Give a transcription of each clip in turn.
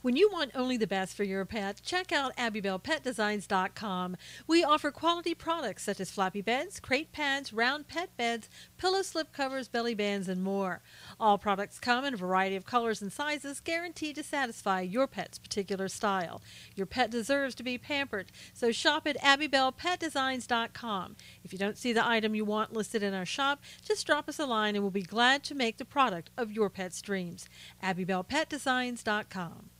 When you want only the best for your pet, check out AbbybellPetDesigns.com. We offer quality products such as floppy beds, crate pads, round pet beds, pillow slip covers, belly bands, and more. All products come in a variety of colors and sizes, guaranteed to satisfy your pet's particular style. Your pet deserves to be pampered, so shop at AbbybellPetDesigns.com. If you don't see the item you want listed in our shop, just drop us a line and we'll be glad to make the product of your pet's dreams. AbbybellPetDesigns.com.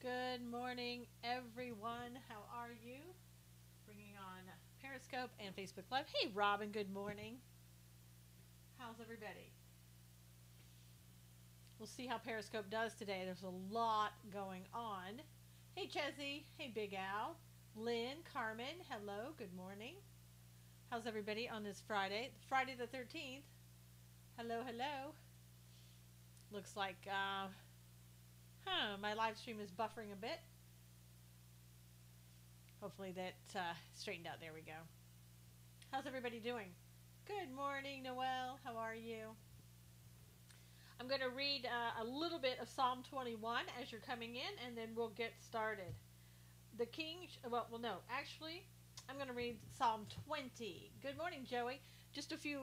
Good morning, everyone. How are you? Bringing on Periscope and Facebook Live. Hey, Robin, good morning. How's everybody? We'll see how Periscope does today. There's a lot going on. Hey, Chezzy. Hey, Big Al. Lynn, Carmen, hello, good morning. How's everybody on this Friday? Friday the 13th. Hello, hello. Looks like, my live stream is buffering a bit. Hopefully that straightened out. There we go. How's everybody doing? Good morning, Noelle. How are you? I'm going to read a little bit of Psalm 21 as you're coming in, and then we'll get started. The king, actually, I'm going to read Psalm 20. Good morning, Joey. Just a few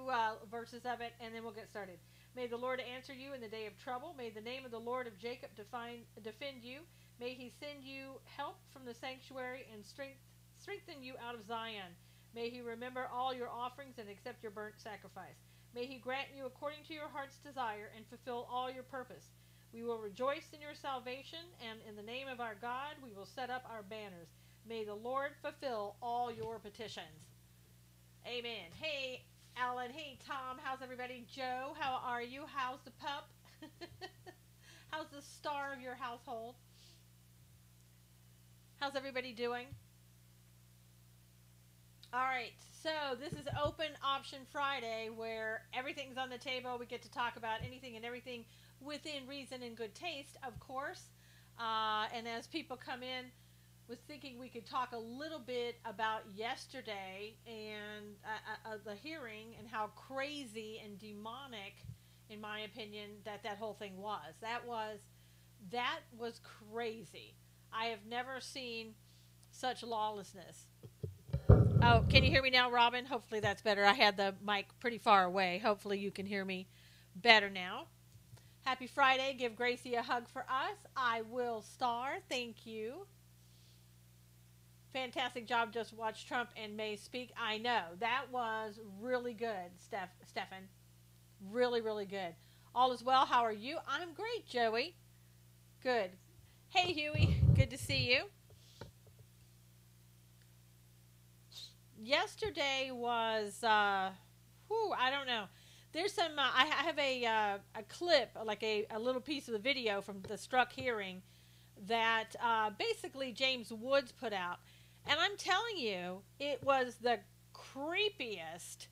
verses of it, and then we'll get started. May the Lord answer you in the day of trouble. May the name of the Lord of Jacob defend you. May he send you help from the sanctuary and strengthen you out of Zion. May he remember all your offerings and accept your burnt sacrifice. May he grant you according to your heart's desire and fulfill all your purpose. We will rejoice in your salvation, and in the name of our God we will set up our banners. May the Lord fulfill all your petitions. Amen. Hey, Alan. Hey, Tom. How's everybody? Joe, how are you? How's the pup? How's the star of your household? How's everybody doing? All right, so this is Open Option Friday, where everything's on the table. We get to talk about anything and everything within reason and good taste, of course. And as people come in, was thinking we could talk a little bit about yesterday and the hearing and how crazy and demonic, in my opinion, that whole thing was. That was crazy. I have never seen such lawlessness. Oh, can you hear me now, Robin? Hopefully that's better. I had the mic pretty far away. Hopefully you can hear me better now. Happy Friday. Give Gracie a hug for us. I will star. Thank you. Fantastic job. Just watch Trump and May speak. I know. That was really good, Stefan. Really, really good. All is well. How are you? I'm great, Joey. Good. Hey, Huey. Good to see you. Yesterday was, I don't know. There's some, I have a clip, like a little piece of the video from the Struck hearing that basically James Woods put out. And I'm telling you, it was the creepiest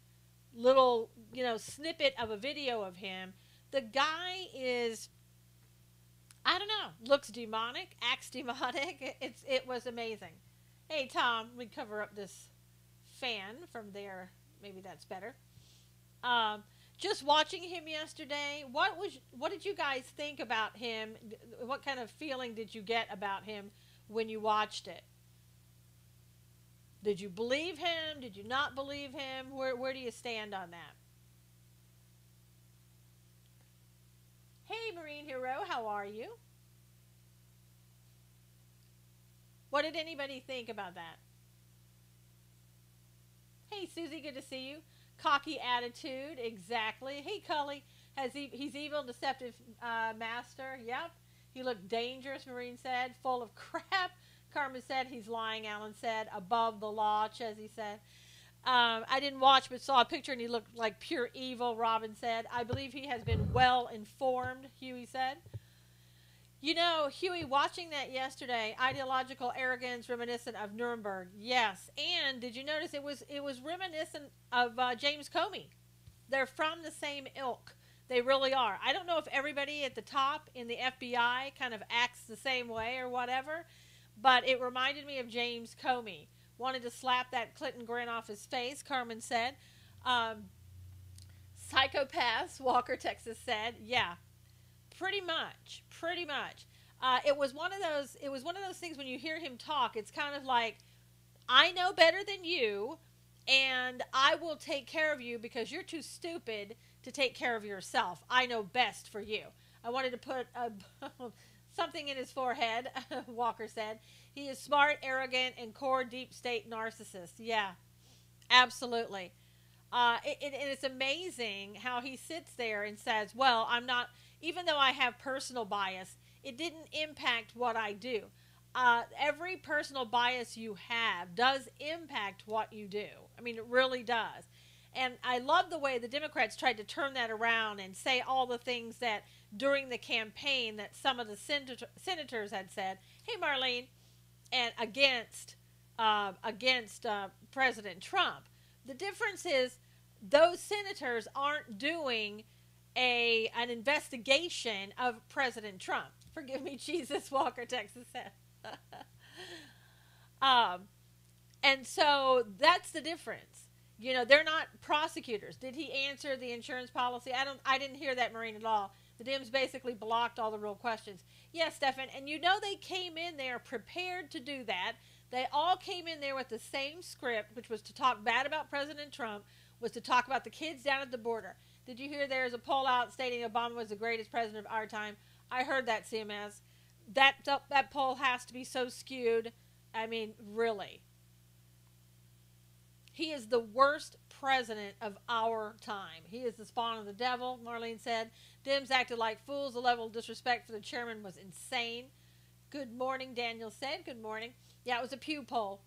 little, snippet of a video of him. The guy is, I don't know, looks demonic, acts demonic. It was amazing. Hey, Tom, let me cover up this fan from there. Maybe that's better. Just watching him yesterday, what did you guys think about him? What kind of feeling did you get about him when you watched it? Did you believe him? Did you not believe him? Where do you stand on that? Hey, Marine Hero, how are you? What did anybody think about that? Hey, Susie, good to see you. Cocky attitude, exactly. Hey, Cully, he's evil, deceptive master. Yep. He looked dangerous, Marine said. Full of crap. Carmen said he's lying, Alan said. Above the law, Chesney said. I didn't watch but saw a picture and he looked like pure evil, Robin said. I believe he has been well informed, Huey said. You know, Huey, watching that yesterday, ideological arrogance reminiscent of Nuremberg. Yes, and did you notice it was reminiscent of James Comey? They're from the same ilk. They really are. I don't know if everybody at the top in the FBI kind of acts the same way or whatever, but it reminded me of James Comey. Wanted to slap that Clinton grin off his face, Carmen said. Um, Psychopaths, Walker, Texas said. Yeah, pretty much. Pretty much. It was one of those. It was one of those things when you hear him talk. It's kind of like, I know better than you, and I will take care of you because you're too stupid to take care of yourself. I know best for you. I wanted to put something in his forehead, Walker said. He is smart, arrogant, and core deep state narcissist. Yeah, absolutely. It's amazing how he sits there and says, well, I'm not, even though I have personal bias, it didn't impact what I do. Every personal bias you have does impact what you do. I mean, it really does. And I love the way the Democrats tried to turn that around and say all the things that during the campaign that some of the senators had said, hey, Marlene, and against President Trump. The difference is those senators aren't doing an investigation of President Trump. Forgive me, Jesus, Walker, Texas said. And so that's the difference. You know, they're not prosecutors. Did he answer the insurance policy? I didn't hear that, Maureen, at all. The Dems basically blocked all the real questions. Yes, Stefan, and you know they came in there prepared to do that. They all came in there with the same script, which was to talk bad about President Trump, was to talk about the kids down at the border. Did you hear there's a poll out stating Obama was the greatest president of our time? I heard that, CMS. That poll has to be so skewed. I mean, really. He is the worst president of our time. He is the spawn of the devil, Marlene said. Dems acted like fools. The level of disrespect for the chairman was insane. Good morning, Daniel said. Good morning. Yeah, it was a Pew poll.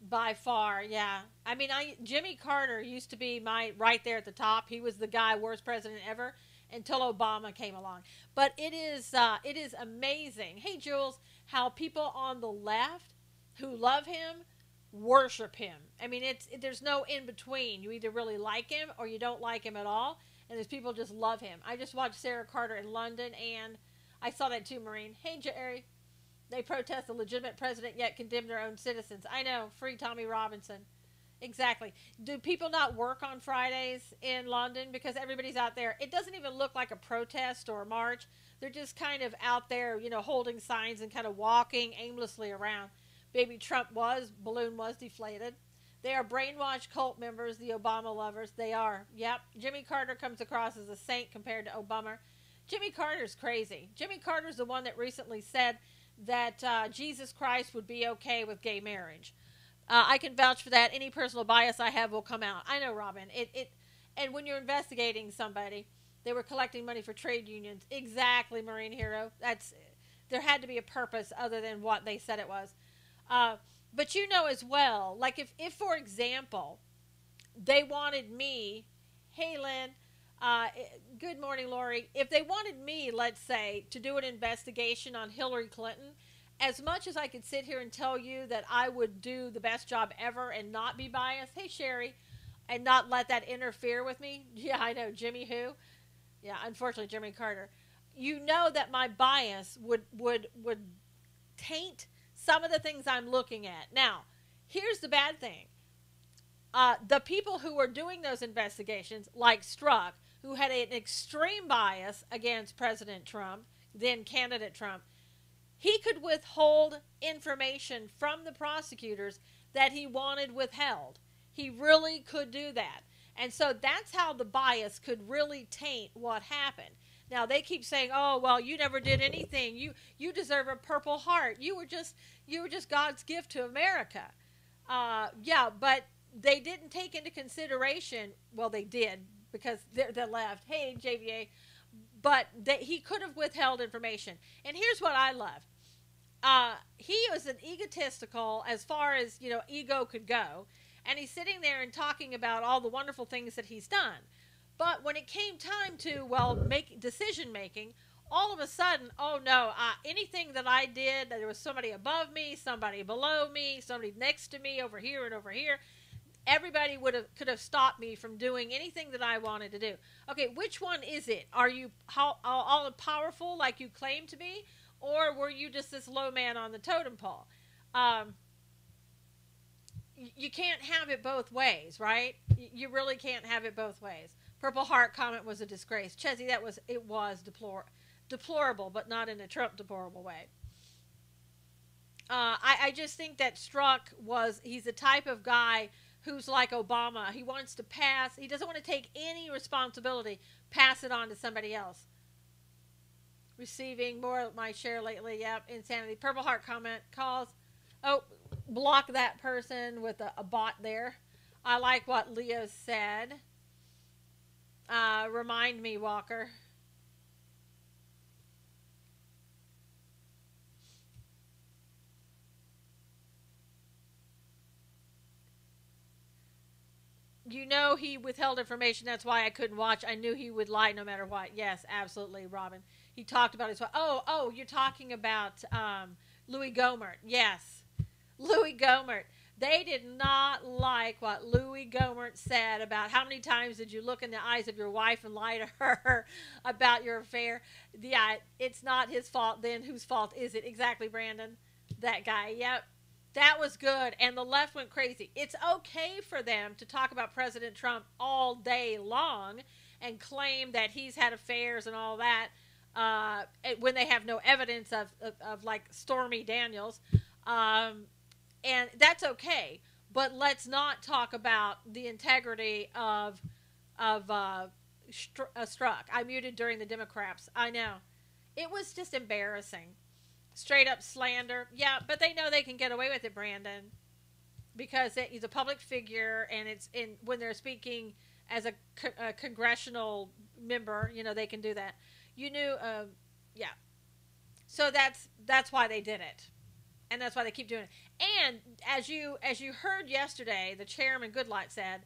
By far, yeah. I mean, Jimmy Carter used to be right there at the top. He was the guy, worst president ever, until Obama came along. But it is amazing. Hey, Jules, how people on the left who love him worship him. I mean, there's no in between. You either really like him or you don't like him at all. And there's people just love him. I just watched Sarah Carter in London, and I saw that too, Maureen. Hey, Jerry. They protest a legitimate president yet condemn their own citizens. I know. Free Tommy Robinson. Exactly. Do people not work on Fridays in London because everybody's out there? It doesn't even look like a protest or a march. They're just kind of out there, you know, holding signs and kind of walking aimlessly around. Baby Trump balloon was deflated. They are brainwashed cult members, the Obama lovers. They are. Yep. Jimmy Carter comes across as a saint compared to Obama. Jimmy Carter's crazy. Jimmy Carter's the one that recently said that Jesus Christ would be okay with gay marriage. I can vouch for that. Any personal bias I have will come out. I know, Robin. And when you're investigating somebody, they were collecting money for trade unions. Exactly, Marine Hero. There had to be a purpose other than what they said it was. But you know as well, like if for example, they wanted me, hey Lynn, good morning, Lori. If they wanted me, let's say, to do an investigation on Hillary Clinton, as much as I could sit here and tell you that I would do the best job ever and not be biased, hey Sherry, and not let that interfere with me. Yeah, I know, Jimmy who? Yeah, unfortunately, Jimmy Carter. You know that my bias would taint some of the things I'm looking at. Now, here's the bad thing. The people who were doing those investigations, like Strzok, who had an extreme bias against President Trump, then candidate Trump, he could withhold information from the prosecutors that he wanted withheld. He really could do that. And so that's how the bias could really taint what happened. Now, they keep saying, oh, well, you never did anything. You deserve a Purple Heart. You were just God's gift to America. Yeah, but they didn't take into consideration, well, they did, because they're left. Hey, JVA. But he could have withheld information. And here's what I love. He was an egotistical, as far as, ego could go. And he's sitting there and talking about all the wonderful things that he's done. But when it came time to, make decision making, all of a sudden, oh no, anything that I did, that there was somebody above me, somebody below me, somebody next to me, over here and over here, Everybody could have stopped me from doing anything that I wanted to do. Okay, which one is it? Are you all powerful like you claim to be, or were you just this low man on the totem pole? You can't have it both ways, right? You really can't have it both ways. Purple Heart comment was a disgrace. Chezzy, it was deplorable, but not in a Trump deplorable way. I just think that he's the type of guy who's like Obama. He wants to pass. He doesn't want to take any responsibility, pass it on to somebody else. Receiving more of my share lately. Yep, insanity. Purple Heart comment calls. Oh, block that person with a bot there. I like what Leo said. Remind me, Walker. You know he withheld information. That's why I couldn't watch. I knew he would lie no matter what. Yes, absolutely, Robin. He talked about his... Oh, you're talking about Louis Gohmert. Yes, Louis Gohmert. They did not like what Louis Gohmert said about how many times did you look in the eyes of your wife and lie to her about your affair. Yeah, it's not his fault. Then whose fault is it? Exactly, Brandon. That guy. Yep. That was good, and the left went crazy. It's okay for them to talk about President Trump all day long and claim that he's had affairs and all that when they have no evidence of like Stormy Daniels. And that's okay, but let's not talk about the integrity of Strzok. I muted during the Democrats. I know. It was just embarrassing. Straight up slander. Yeah, but they know they can get away with it, Brandon, because he's a public figure, and when they're speaking as a congressional member, they can do that. You knew, yeah. So that's why they did it, and that's why they keep doing it. And as you heard yesterday, the chairman Goodlatte said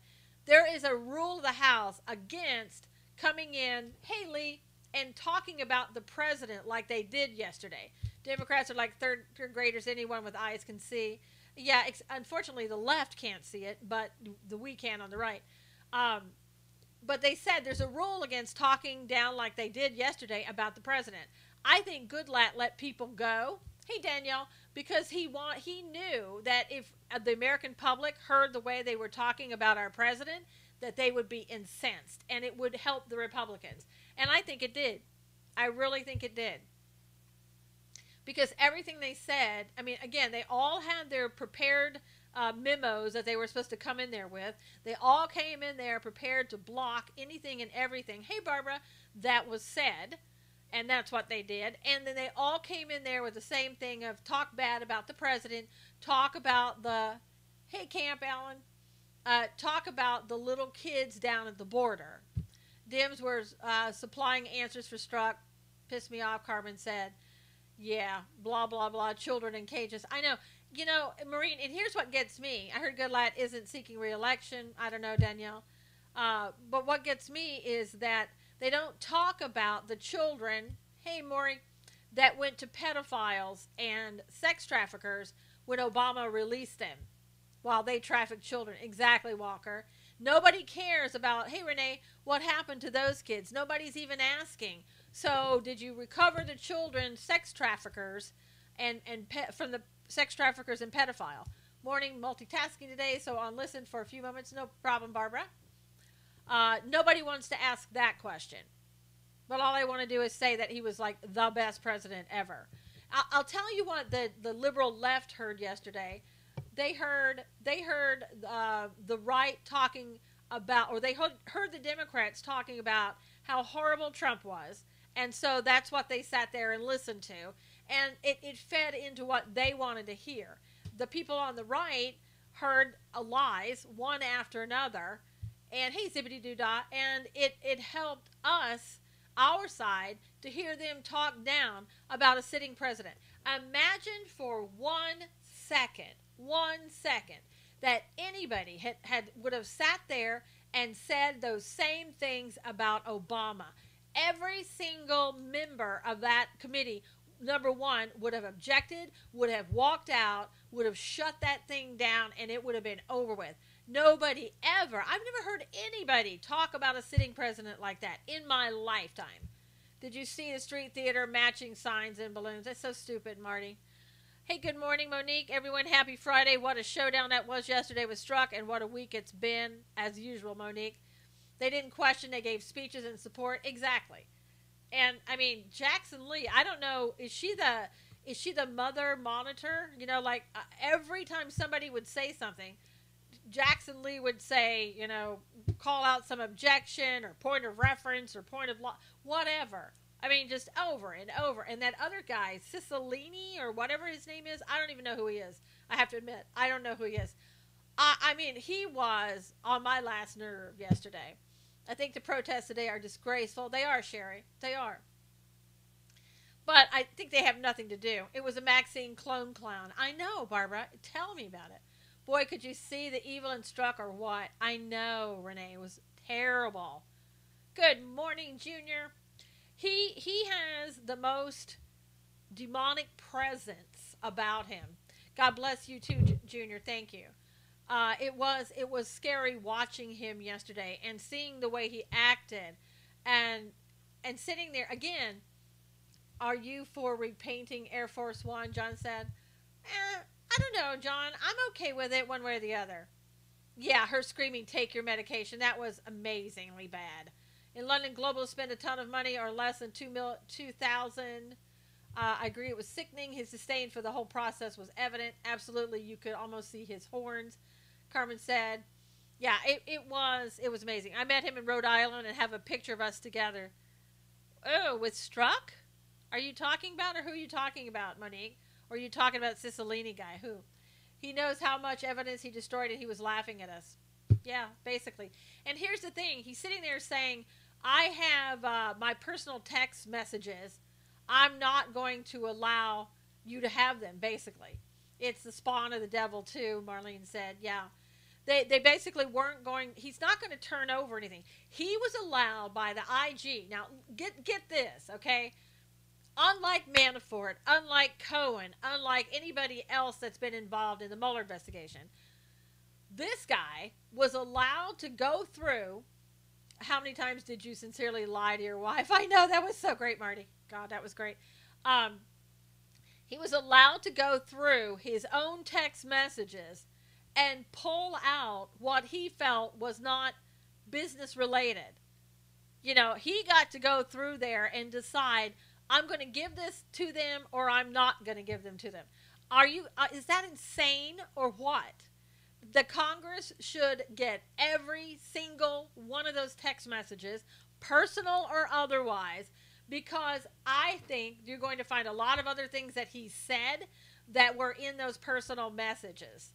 there is a rule of the House against coming in, hey Lee, and talking about the president like they did yesterday. Democrats are like third graders. Anyone with eyes can see. Yeah, unfortunately, the left can't see it, but we can on the right. But they said there's a rule against talking down like they did yesterday about the president. I think Goodlatte let people go. Hey, Danielle, because he knew that if the American public heard the way they were talking about our president, that they would be incensed, and it would help the Republicans. And I think it did. I really think it did. Because everything they said, I mean, again, they all had their prepared memos that they were supposed to come in there with. They all came in there prepared to block anything and everything, hey, Barbara, that was said. And that's what they did. And then they all came in there with the same thing of talk bad about the president, talk about hey, Camp Allen, talk about the little kids down at the border. Dems were supplying answers for Strzok. Pissed me off, Carbon said. Yeah, blah, blah, blah, children in cages. I know. Maureen, and here's what gets me. I heard Goodlatte isn't seeking re-election. I don't know, Danielle. But what gets me is that they don't talk about the children, hey, Maury, that went to pedophiles and sex traffickers when Obama released them while they trafficked children. Exactly, Walker. Nobody cares about, hey, Renee, what happened to those kids? Nobody's even asking. So did you recover the children, sex traffickers, and from the sex traffickers and pedophile? Morning multitasking today, so on listen for a few moments. No problem, Barbara. Nobody wants to ask that question. But all I want to do is say that he was like the best president ever. I'll tell you what the liberal left heard yesterday. They heard the right talking about, or they heard the Democrats talking about how horrible Trump was. And so that's what they sat there and listened to. And it fed into what they wanted to hear. The people on the right heard lies, one after another. And hey, zippity-doo-dah. And it helped us, our side, to hear them talk down about a sitting president. Imagine for 1 second, that anybody would have sat there and said those same things about Obama. Every single member of that committee, number one, would have objected, would have walked out, would have shut that thing down, and it would have been over with. Nobody ever, I've never heard anybody talk about a sitting president like that in my lifetime. Did you see the street theater matching signs and balloons? That's so stupid, Marty. Hey, good morning, Monique. Everyone, happy Friday. What a showdown that was yesterday with Struck, and what a week it's been, as usual, Monique. They didn't question. They gave speeches in support. Exactly. And, I mean, Jackson Lee, I don't know, is she the mother monitor? You know, like, every time somebody would say something, Jackson Lee would say, you know, call out some objection or point of reference or point of law, whatever. I mean, just over and over. And that other guy, Cicilline or whatever his name is, I don't even know who he is. I have to admit, I don't know who he is. I mean, he was on my last nerve yesterday. I think the protests today are disgraceful. They are, Sherry. They are. But I think they have nothing to do. It was a Maxine clone clown. I know, Barbara. Tell me about it. Boy, could you see the evil in Struck or what? I know, Renee. It was terrible. Good morning, Junior. He has the most demonic presence about him. God bless you too, Junior. Thank you. It was scary watching him yesterday and seeing the way he acted and sitting there again. Are you for repainting Air Force One? John said. I don't know, John. I'm okay with it one way or the other. Yeah, her screaming, take your medication. That was amazingly bad. In London, Global spent a ton of money or less than 2,000. I agree it was sickening. His disdain for the whole process was evident. Absolutely, you could almost see his horns. Carmen said, yeah, it was amazing. I met him in Rhode Island and have a picture of us together. Oh, with Struck? Are you talking about, or who are you talking about, Monique? Or are you talking about Cicilline guy? Who? He knows how much evidence he destroyed and he was laughing at us. Yeah, basically. And here's the thing. He's sitting there saying, I have my personal text messages. I'm not going to allow you to have them, basically. It's the spawn of the devil, too, Marlene said. Yeah. They basically weren't going, he's not going to turn over anything. He was allowed by the IG. Now, get this, okay? Unlike Manafort, unlike Cohen, unlike anybody else that's been involved in the Mueller investigation, this guy was allowed to go through. How many times did you sincerely lie to your wife? I know, that was so great, Marty. God, that was great. He was allowed to go through his own text messages and pull out what he felt was not business related. You know, he got to go through there and decide, I'm going to give this to them or I'm not going to give them to them. Is that insane or what? The Congress should get every single one of those text messages, personal or otherwise, because I think you're going to find a lot of other things that he said that were in those personal messages.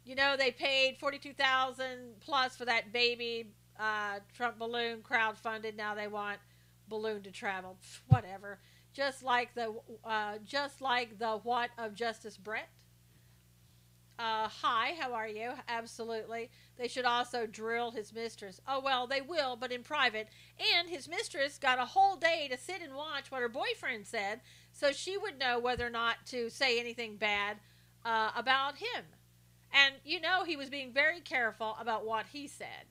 You know, they paid $42,000 plus for that baby Trump balloon crowdfunded. Now they want balloon to travel. Whatever. Just like the what of Justice Brett. Hi, how are you? Absolutely. They should also drill his mistress. Oh, well, they will, but in private. And his mistress got a whole day to sit and watch what her boyfriend said, so she would know whether or not to say anything bad about him. And, you know, he was being very careful about what he said.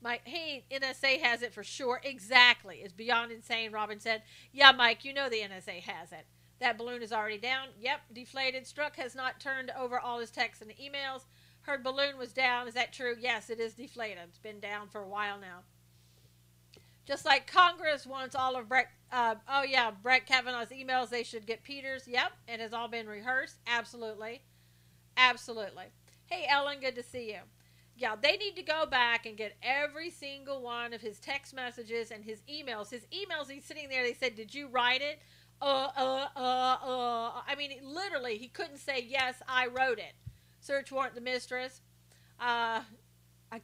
Mike, hey, NSA has it for sure. Exactly. It's beyond insane, Robin said. Yeah, Mike, you know the NSA has it. That balloon is already down. Yep, deflated. Struck has not turned over all his texts and emails. Heard balloon was down. Is that true? Yes, it is deflated. It's been down for a while now. Just like Congress wants all of Brett Kavanaugh's emails, they should get Peter's. Yep, it has all been rehearsed. Absolutely. Absolutely. Hey, Ellen, good to see you. Yeah, they need to go back and get every single one of his text messages and his emails. His emails, he's sitting there, they said, did you write it? I mean, literally, he couldn't say, yes, I wrote it. Search warrant the mistress. I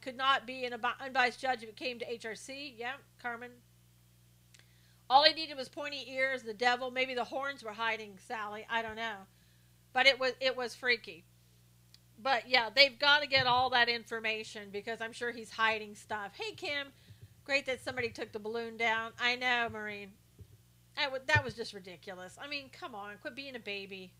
could not be an unbiased judge if it came to HRC. Yeah, Carmen. All he needed was pointy ears, the devil. Maybe the horns were hiding, Sally. I don't know. But it was freaky. But, yeah, they've got to get all that information because I'm sure he's hiding stuff. Hey, Kim. Great that somebody took the balloon down. I know, Maureen. That was just ridiculous. I mean, come on. Quit being a baby.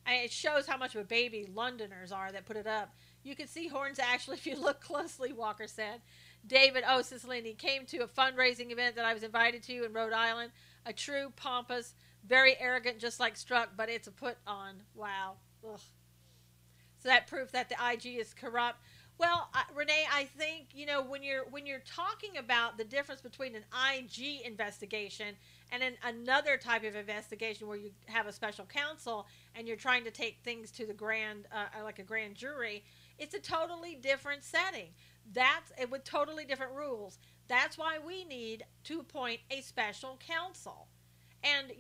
It shows how much of a baby Londoners are that put it up. You can see horns actually if you look closely, Walker said. David, oh, Cicilline, came to a fundraising event that I was invited to in Rhode Island. A true pompous, very arrogant, just like Struck, but it's a put on. Wow. Ugh. So that proof that the IG is corrupt. Well, Renee, I think when you're talking about the difference between an IG investigation and another type of investigation where you have a special counsel and you're trying to take things to the grand, like a grand jury, it's a totally different setting. That's with totally different rules. That's why we need to appoint a special counsel. And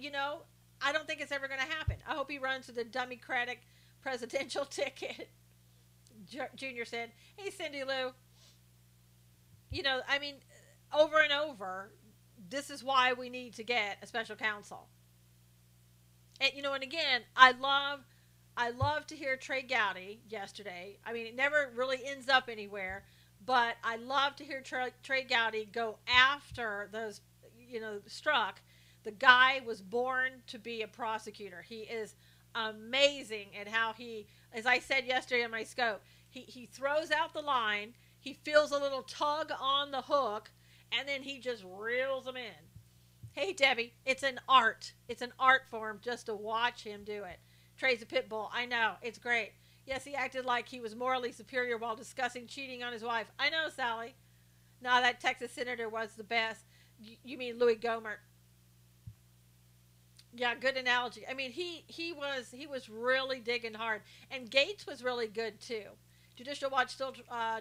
I don't think it's ever going to happen. I hope he runs for the Democratic presidential ticket. Junior said, hey, Cindy Lou, over and over, this is why we need to get a special counsel. And, and again, I love to hear Trey Gowdy yesterday. I mean, it never really ends up anywhere, but I love to hear Trey Gowdy go after those, Struck. The guy was born to be a prosecutor. He is amazing at how he, as I said yesterday on my scope, he throws out the line, he feels a little tug on the hook, and then he just reels them in. Hey, Debbie, it's an art. It's an art form just to watch him do it. Trey's a pit bull. I know. It's great. Yes, he acted like he was morally superior while discussing cheating on his wife. I know, Sally. No, that Texas senator was the best. You mean Louis Gohmert. Yeah, good analogy. I mean, he was really digging hard. And Gates was really good, too. Judicial Watch still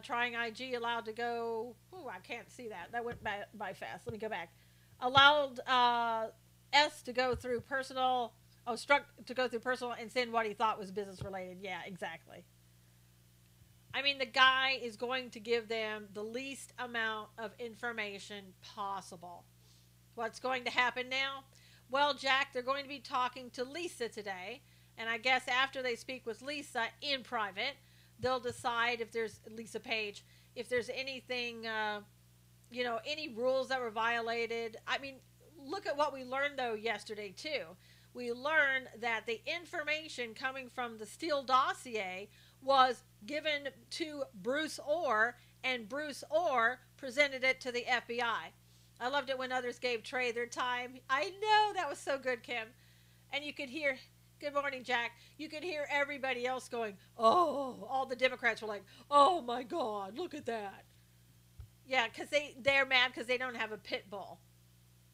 trying IG allowed to go. Ooh, I can't see that. That went by fast. Let me go back. Allowed S to go through personal. Oh, Struck to go through personal and send what he thought was business related. Yeah, exactly. I mean, the guy is going to give them the least amount of information possible. What's going to happen now? Well, Jack, they're going to be talking to Lisa today. And I guess after they speak with Lisa in private, they'll decide if there's, Lisa Page, if there's anything, any rules that were violated. I mean, look at what we learned, though, yesterday, too. We learned that the information coming from the Steele dossier was given to Bruce Orr, and Bruce Orr presented it to the FBI. I loved it when others gave Trey their time. I know, that was so good, Kim. And you could hear, good morning, Jack. You could hear everybody else going, oh, all the Democrats were like, oh my God, look at that. Yeah, because they're mad because they don't have a pit bull.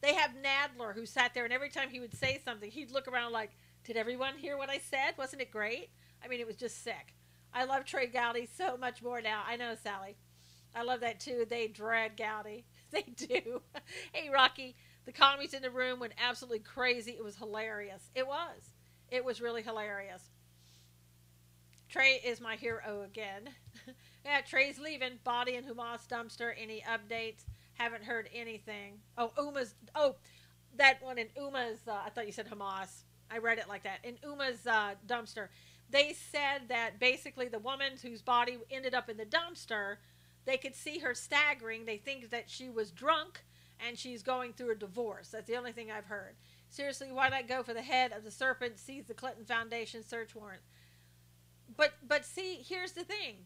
They have Nadler, who sat there, and every time he would say something, he'd look around like, did everyone hear what I said? Wasn't it great? I mean, it was just sick. I love Trey Gowdy so much more now. I know, Sally. I love that, too. They dread Gowdy. They do. Hey, Rocky, the commies in the room went absolutely crazy. It was hilarious. It was. It was really hilarious. Trey is my hero again. Yeah, Trey's leaving. Body in Hamas dumpster. Any updates? Haven't heard anything. That one in Uma's, I thought you said Hamas. I read it like that. In Uma's dumpster. They said that basically the woman whose body ended up in the dumpster, they could see her staggering. They think that she was drunk and she's going through a divorce. That's the only thing I've heard. Seriously, why not go for the head of the serpent, seize the Clinton Foundation search warrant? But see, here's the thing.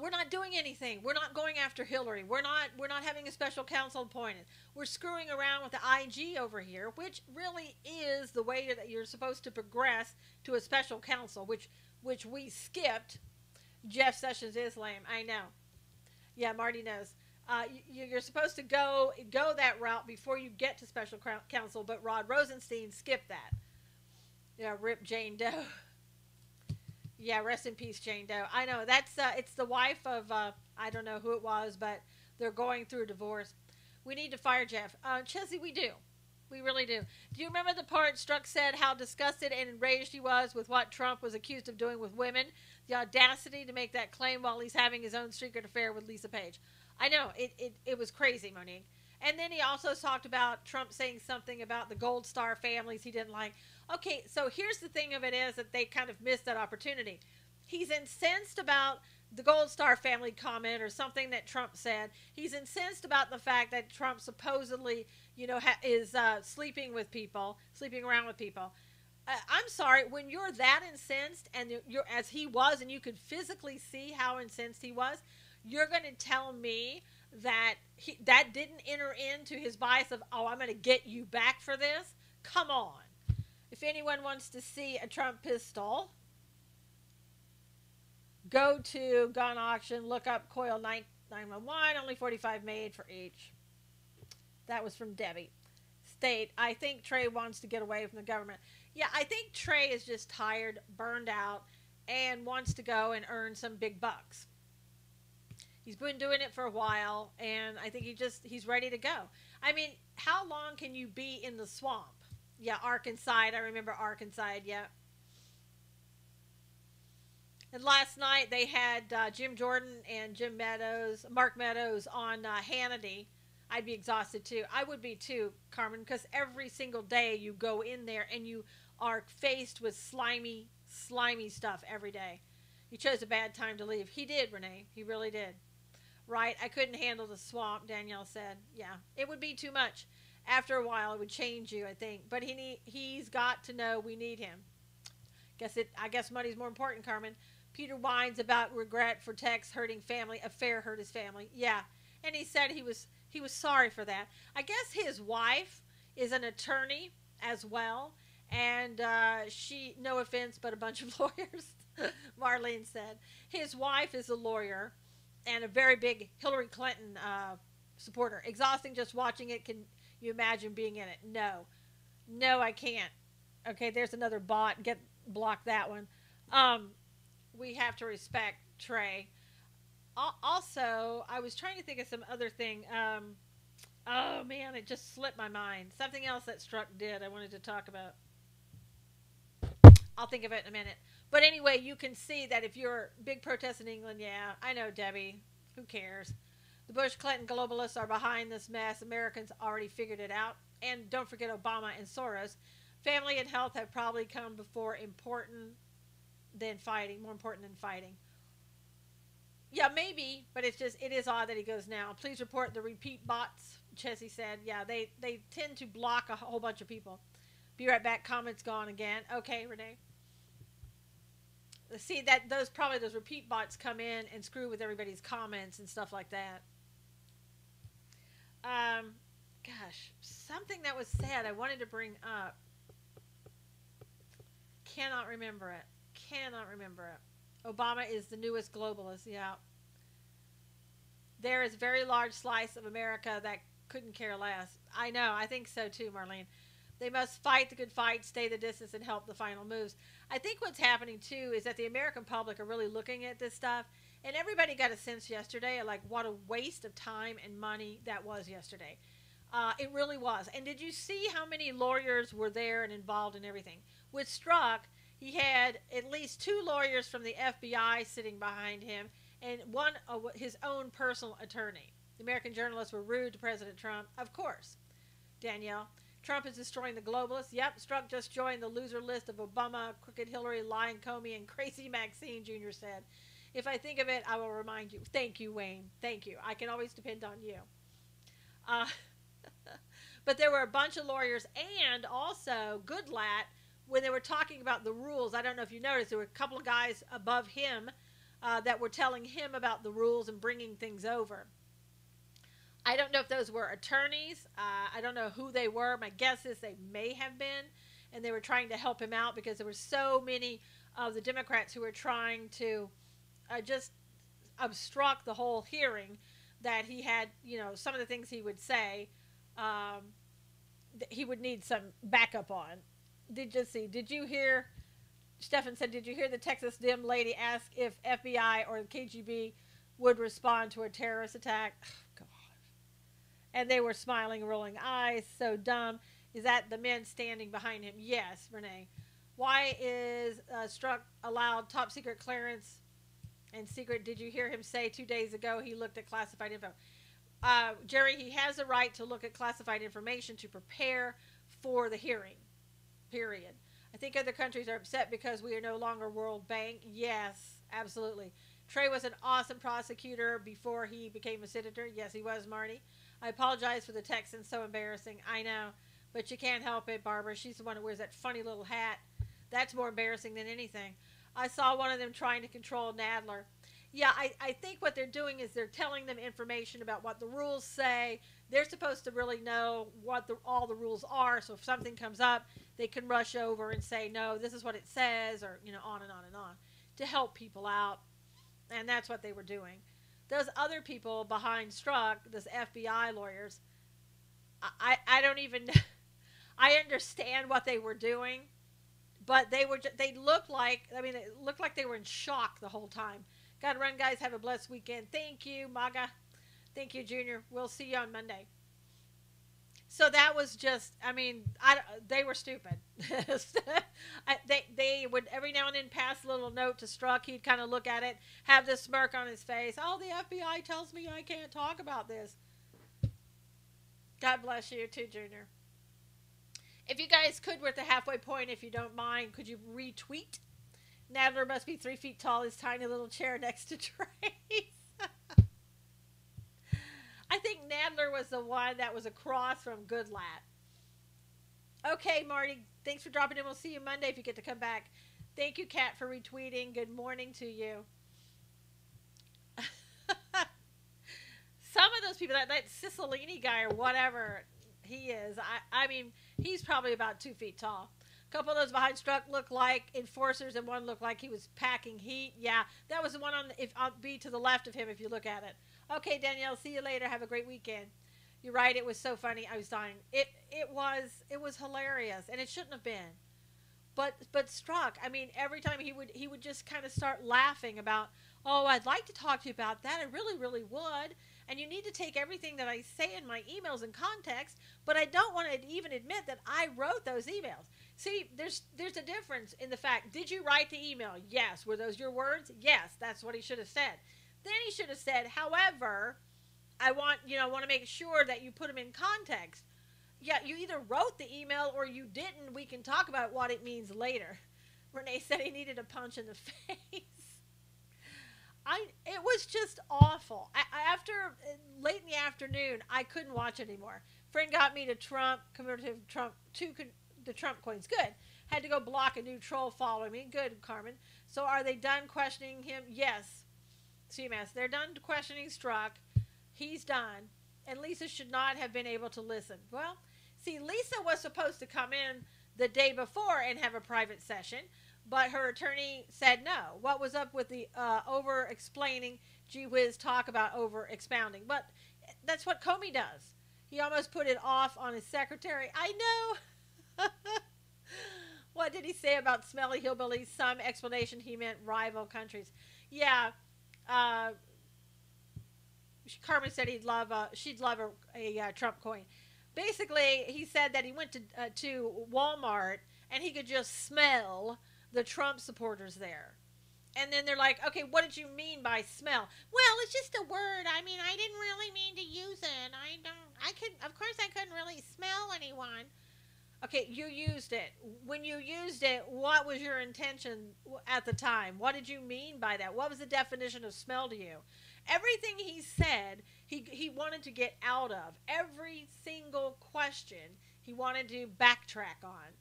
We're not doing anything. We're not going after Hillary. We're not having a special counsel appointed. We're screwing around with the IG over here, which really is the way that you're supposed to progress to a special counsel, which we skipped. Jeff Sessions is lame. I know. Yeah, Marty knows. You're supposed to go that route before you get to special counsel, but Rod Rosenstein skipped that. Yeah, rip Jane Doe. Yeah, rest in peace, Jane Doe. I know, that's it's the wife of, I don't know who it was, but they're going through a divorce. We need to fire Jeff. Chelsea, we do. We really do. Do you remember the part Struck said how disgusted and enraged he was with what Trump was accused of doing with women? The audacity to make that claim while he's having his own secret affair with Lisa Page. I know, it was crazy, Monique. And then he also talked about Trump saying something about the Gold Star families he didn't like. Okay, so here's the thing of it is that they kind of missed that opportunity. He's incensed about the Gold Star family comment or something that Trump said. He's incensed about the fact that Trump supposedly, is sleeping around with people. I'm sorry, when you're that incensed and you're as he was, and you could physically see how incensed he was, you're going to tell me that that didn't enter into his bias of, oh, I'm going to get you back for this? Come on. If anyone wants to see a Trump pistol, go to gun auction, look up coil 911, only 45 made for each. That was from Debbie. State, I think Trey wants to get away from the government. Yeah, I think Trey is just tired, burned out, and wants to go and earn some big bucks. He's been doing it for a while, and I think he's ready to go. I mean, how long can you be in the swamp? Yeah, Arkansas. I remember Arkansas, yeah. And last night they had Jim Jordan and Mark Meadows on Hannity. I'd be exhausted too. I would be too, Carmen, because every single day you go in there and you are faced with slimy stuff every day. He chose a bad time to leave. He did, Renee. He really did. Right, I couldn't handle the swamp, Danielle said. Yeah, it would be too much. After a while, it would change you, I think. But he's got to know we need him. I guess money's more important, Carmen. Peter whines about regret for Tex hurting family. Affair hurt his family. Yeah, and he said he was sorry for that. I guess his wife is an attorney as well, and she, no offense, but a bunch of lawyers. Marlene said his wife is a lawyer and a very big Hillary Clinton supporter. Exhausting just watching it. Can you imagine being in it? No, I can't. Okay, there's another bot. Block that one. We have to respect Trey. Also, I was trying to think of some other thing. Oh man, it just slipped my mind. Something else that Strzok did I wanted to talk about. I'll think of it in a minute. But anyway, you can see that if you're big protests in England, yeah, I know, Debbie. Who cares? The Bush-Clinton globalists are behind this mess. Americans already figured it out. And don't forget Obama and Soros. Family and health have probably come before more important than fighting. Yeah, maybe, but it is odd that he goes now. Please report the repeat bots, Chessie said. Yeah, they tend to block a whole bunch of people. Be right back. Comments gone again. Okay, Renee. See that those repeat bots come in and screw with everybody's comments and stuff like that. Gosh, something that was said I wanted to bring up. Cannot remember it. Obama is the newest globalist. Yeah. There is a very large slice of America that couldn't care less. I know. I think so too, Marlene. They must fight the good fight, stay the distance, and help the final moves. I think what's happening, too, is that the American public are really looking at this stuff. And everybody got a sense yesterday of, like, what a waste of time and money that was yesterday. It really was. And did you see how many lawyers were there and involved in everything? With Strzok, he had at least 2 lawyers from the FBI sitting behind him and one of his own personal attorney. The American journalists were rude to President Trump. Of course. Danielle. Trump is destroying the globalists. Yep, Strzok just joined the loser list of Obama, crooked Hillary, lying Comey, and crazy Maxine, Jr. said. If I think of it, I will remind you. Thank you, Wayne. Thank you. I can always depend on you. But there were a bunch of lawyers, and also Goodlatte, when they were talking about the rules, I don't know if you noticed, there were a couple of guys above him that were telling him about the rules and bringing things over. I don't know if those were attorneys. I don't know who they were. My guess is they may have been, and they were trying to help him out because there were so many of the Democrats who were trying to just obstruct the whole hearing that he had, some of the things he would say, he would need some backup on. Did you hear, Stefan said, did you hear the Texas Dem lady ask if FBI or the KGB would respond to a terrorist attack? Oh, God. And they were smiling, rolling eyes. So dumb. Is that the men standing behind him? Yes, Renee. Why is Strzok allowed top secret clearance and secret? Did you hear him say 2 days ago he looked at classified info? Jerry, he has a right to look at classified information to prepare for the hearing. Period. I think other countries are upset because we are no longer World Bank. Yes, absolutely. Trey was an awesome prosecutor before he became a senator. Yes, he was, Marty. I apologize for the Texans. So embarrassing. I know. But you can't help it, Barbara. She's the one who wears that funny little hat. That's more embarrassing than anything. I saw one of them trying to control Nadler. Yeah, I think what they're doing is they're telling them information about what the rules say. They're supposed to really know what all the rules are. So if something comes up, they can rush over and say, no, this is what it says, or, on and on and on, to help people out. And that's what they were doing. Those other people behind Strzok, those FBI lawyers, I don't even, I understand what they were doing, but they looked like, it looked like they were in shock the whole time. Gotta run, guys. Have a blessed weekend. Thank you, MAGA. Thank you, Junior. We'll see you on Monday. So that was just, they were stupid. They would every now and then pass a little note to Strzok. He'd kind of look at it, have this smirk on his face. Oh, the FBI tells me I can't talk about this. God bless you too, Junior. If you guys could, we're at the halfway point. If you don't mind, could you retweet? Nadler must be 3 feet tall, his tiny little chair next to Trace. I think Nadler was the one that was across from Goodlat. Okay, Marty, thanks for dropping in. We'll see you Monday if you get to come back. Thank you, Kat, for retweeting. Good morning to you. Some of those people, that Cicilline guy or whatever he is, he's probably about 2 feet tall. A couple of those behind Strzok look like enforcers, and one looked like he was packing heat. Yeah, that was the one on be to the left of him if you look at it. Okay, Danielle, see you later. Have a great weekend. You're right. It was so funny. I was dying. It was hilarious, and it shouldn't have been. But Strzok, every time he would just kind of start laughing about, oh, I'd like to talk to you about that. I really, really would. And you need to take everything that I say in my emails in context, but I don't want to even admit that I wrote those emails. See, there's a difference in the fact, did you write the email? Yes. Were those your words? Yes. That's what he should have said. Then he should have said, however, I want to make sure that you put them in context. Yeah, you either wrote the email or you didn't. We can talk about what it means later. Renee said he needed a punch in the face. It was just awful. After late in the afternoon, I couldn't watch it anymore. Friend got me to the Trump coins. Good. Had to go block a new troll following me. Good, Carmen. So are they done questioning him? Yes. CMS. They're done questioning Strzok. He's done. And Lisa should not have been able to listen. Well, see, Lisa was supposed to come in the day before and have a private session, but her attorney said no. What was up with the over-explaining, gee whiz, talk about over-expounding? But that's what Comey does. He almost put it off on his secretary. I know. What did he say about smelly hillbillies? Some explanation he meant rival countries. Yeah. Carmen said she'd love a Trump coin. Basically, he said that he went to Walmart and he could just smell the Trump supporters there. And then they're like, okay, what did you mean by smell? Well, it's just a word. I didn't really mean to use it. Of course I couldn't really smell anyone. Okay, you used it. When you used it, what was your intention at the time? What did you mean by that? What was the definition of smell to you? Everything he said, he wanted to get out of. Every single question he wanted to backtrack on.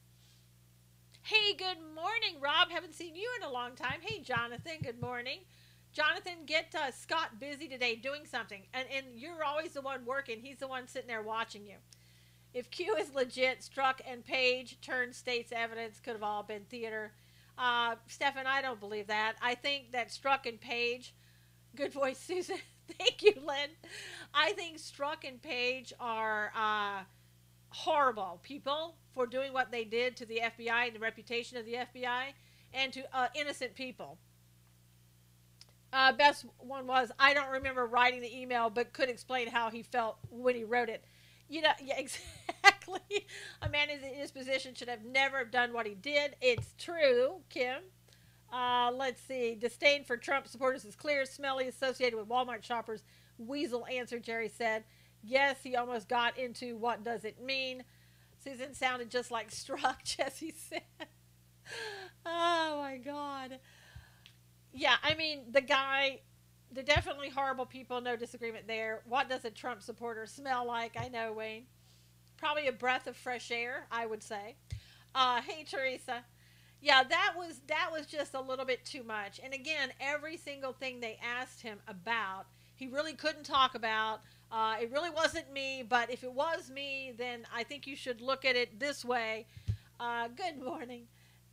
Hey, good morning, Rob. Haven't seen you in a long time. Hey, Jonathan, good morning. Jonathan, get Scott busy today doing something. And you're always the one working. He's the one sitting there watching you. If Q is legit, Strzok and Page turned state's evidence could have all been theater. Stefan, I don't believe that. I think that Strzok and Page, good voice, Susan. Thank you, Lynn. I think Strzok and Page are horrible people for doing what they did to the FBI and the reputation of the FBI and to innocent people. Best one was, I don't remember writing the email, but could explain how he felt when he wrote it. Yeah, exactly. A man in his position should have never done what he did. It's true, Kim. Let's see. Disdain for Trump supporters is clear. Smelly associated with Walmart shoppers. Weasel answer, Jerry said. Yes, he almost got into what does it mean. Susan sounded just like Strzok, Jesse said. Oh, my God. Yeah, they're definitely horrible people. No disagreement there. What does a Trump supporter smell like? I know, Wayne. Probably a breath of fresh air, I would say. Hey, Teresa. Yeah, that was just a little bit too much. And again, every single thing they asked him about, he really couldn't talk about. It really wasn't me, but if it was me, then I think you should look at it this way. Good morning.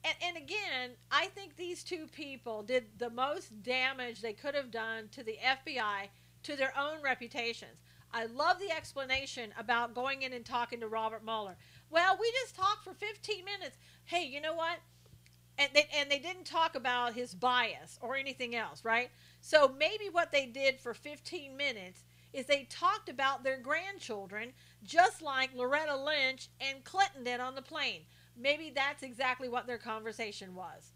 And again, I think these two people did the most damage they could have done to the FBI, to their own reputations. I love the explanation about going in and talking to Robert Mueller. Well, we just talked for 15 minutes. Hey, you know what? And they didn't talk about his bias or anything else, right? So maybe what they did for 15 minutes is they talked about their grandchildren, just like Loretta Lynch and Clinton did on the plane. Maybe that's exactly what their conversation was.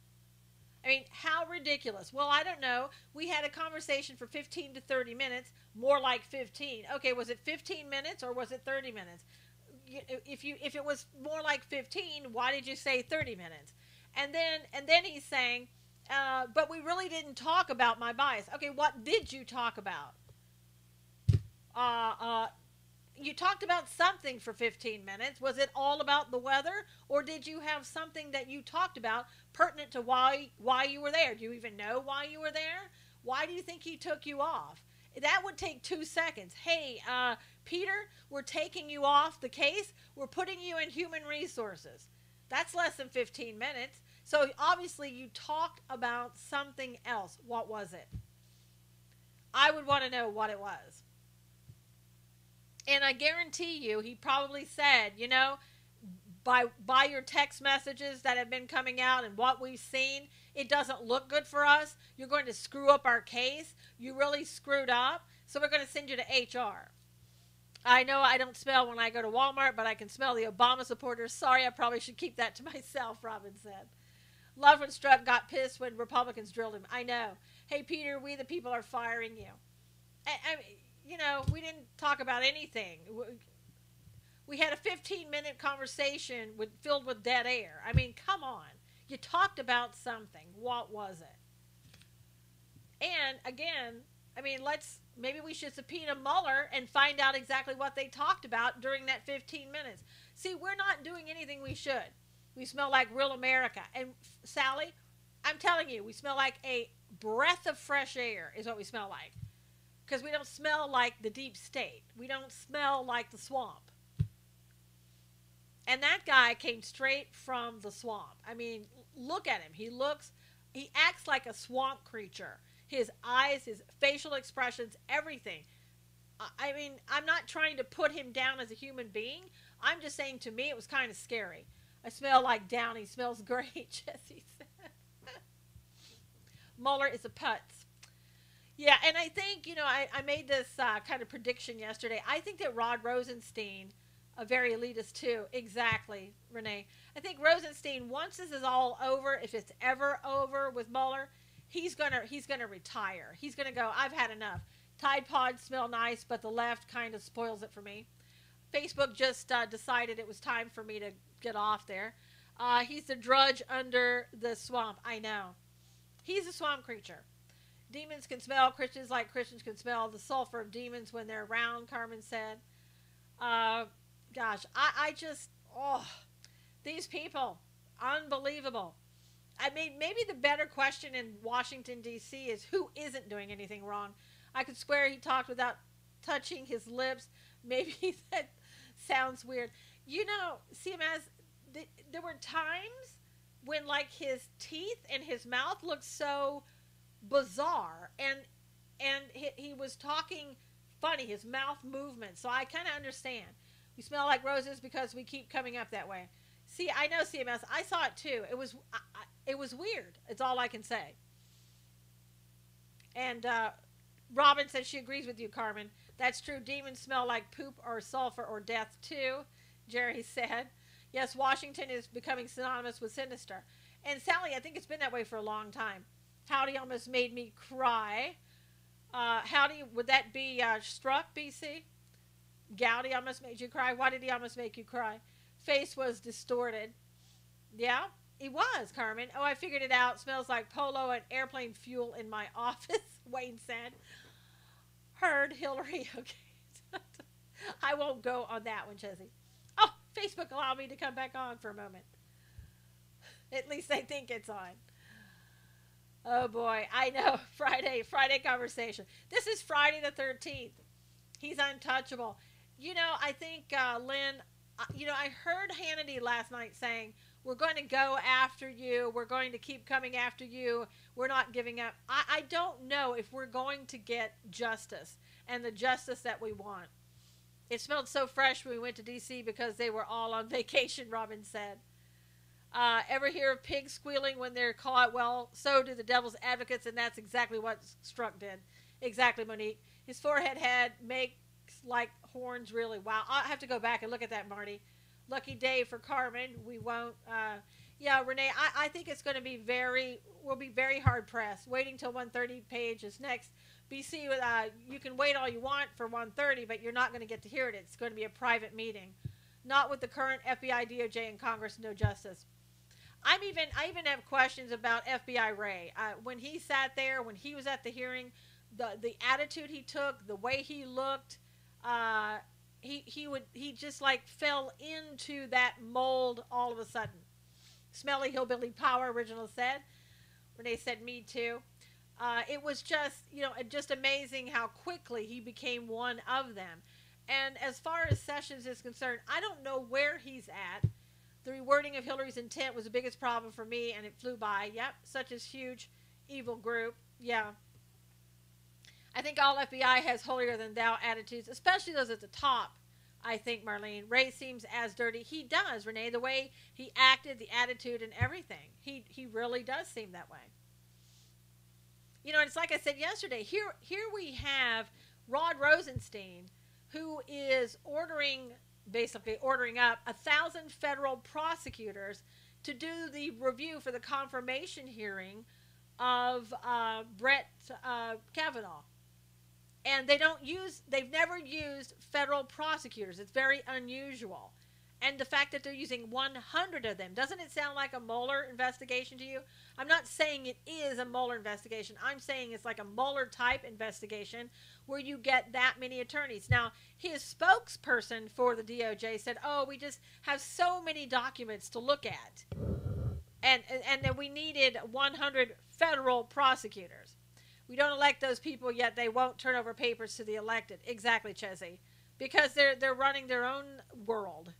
I mean, how ridiculous. Well, I don't know. We had a conversation for 15 to 30 minutes, more like 15. Okay, was it 15 minutes or was it 30 minutes? If it was more like 15, why did you say 30 minutes? And then he's saying, but we really didn't talk about my bias. Okay, what did you talk about? Uh, uh, you talked about something for 15 minutes. Was it all about the weather, or did you have something that you talked about pertinent to why you were there? Do you even know why you were there? Why do you think he took you off? That would take 2 seconds. Hey, Peter, we're taking you off the case. We're putting you in human resources. That's less than 15 minutes. So obviously you talked about something else. What was it? I would want to know what it was. And I guarantee you, he probably said, by your text messages that have been coming out and what we've seen, it doesn't look good for us. You're going to screw up our case. You really screwed up. So we're going to send you to HR. I know I don't smell when I go to Walmart, but I can smell the Obama supporters. Sorry, I probably should keep that to myself, Robin said. Love when Strzok got pissed when Republicans drilled him. I know. Hey, Peter, we the people are firing you. We didn't talk about anything. We had a 15-minute conversation filled with dead air. I mean, come on. You talked about something. What was it? And again, maybe we should subpoena Mueller and find out exactly what they talked about during that 15 minutes. See, we're not doing anything we should. We smell like real America. And Sally, I'm telling you, we smell like a breath of fresh air is what we smell like. Because we don't smell like the deep state. We don't smell like the swamp. And that guy came straight from the swamp. I mean, look at him. He acts like a swamp creature. His eyes, his facial expressions, everything. I mean, I'm not trying to put him down as a human being. I'm just saying, to me, it was kind of scary. I smell like Downey. Smells great, Jesse said. Mueller is a putz. Yeah, and I think, I made this kind of prediction yesterday. I think that Rod Rosenstein, a very elitist too, exactly, Renee. I think Rosenstein, once this is all over, if it's ever over with Mueller, he's gonna retire. He's gonna go, I've had enough. Tide Pods smell nice, but the left kind of spoils it for me. Facebook just decided it was time for me to get off there. He's the drudge under the swamp. I know. He's a swamp creature. Demons can smell Christians like Christians can smell the sulfur of demons when they're around, Carmen said. Gosh, I just, these people, unbelievable. I mean, maybe the better question in Washington, D.C. is who isn't doing anything wrong. I could swear he talked without touching his lips. Maybe that sounds weird. CMS, there were times when, like, his teeth and his mouth looked so bizarre, and he was talking funny, his mouth movement. So I kind of understand. We smell like roses because we keep coming up that way. See, I know CMS. I saw it too. It was weird. It's all I can say. And Robin says she agrees with you, Carmen. That's true. Demons smell like poop or sulfur or death too, Jerry said. Yes, Washington is becoming synonymous with sinister. And Sally, I think it's been that way for a long time. Howdy almost made me cry. Howdy, would that be Struck, BC? Gowdy almost made you cry. Why did he almost make you cry? Face was distorted. Yeah, he was, Carmen. Oh, I figured it out. Smells like polo and airplane fuel in my office, Wayne said. Heard, Hillary. Okay. I won't go on that one, Jesse. Oh, Facebook allowed me to come back on for a moment. At least they think it's on. Oh boy, I know. Friday conversation. This is Friday the 13th. He's untouchable. I think, Lynn, I heard Hannity last night saying, we're going to go after you. We're going to keep coming after you. We're not giving up. I don't know if we're going to get justice and the justice that we want. It smelled so fresh when we went to D.C. because they were all on vacation, Robin said. Ever hear of pigs squealing when they're caught? Well, so do the devil's advocates, and that's exactly what Strzok did. Exactly, Monique. His forehead makes like horns, really. Wow. I'll have to go back and look at that, Marty. Lucky day for Carmen. We won't. Yeah, Renee, I think it's going to be we'll be very hard pressed. Waiting till 1:30 page is next. BC, you can wait all you want for 1:30, but you're not going to get to hear it. It's going to be a private meeting. Not with the current FBI, DOJ, and Congress, no justice. I even have questions about FBI Ray. When he sat there, when he was at the hearing, the attitude he took, the way he looked, he just like fell into that mold all of a sudden. Smelly hillbilly power, Original said. Renee said, me too. It was just amazing how quickly he became one of them. And as far as Sessions is concerned, I don't know where he's at. The rewording of Hillary's intent was the biggest problem for me, and it flew by. Yep, such a huge evil group. Yeah. I think all FBI has holier-than-thou attitudes, especially those at the top, I think, Marlene. Ray seems as dirty. He does, Renee, the way he acted, the attitude, and everything. He really does seem that way. It's like I said yesterday, here we have Rod Rosenstein, who is basically ordering up 1,000 federal prosecutors to do the review for the confirmation hearing of Brett Kavanaugh. And they've never used federal prosecutors. It's very unusual. And the fact that they're using 100 of them, doesn't it sound like a Mueller investigation to you? I'm not saying it is a Mueller investigation. I'm saying it's like a Mueller type investigation where you get that many attorneys. Now, his spokesperson for the DOJ said, we just have so many documents to look at. And that we needed 100 federal prosecutors. We don't elect those people yet. They won't turn over papers to the elected. Exactly, Chessie. Because they're running their own world.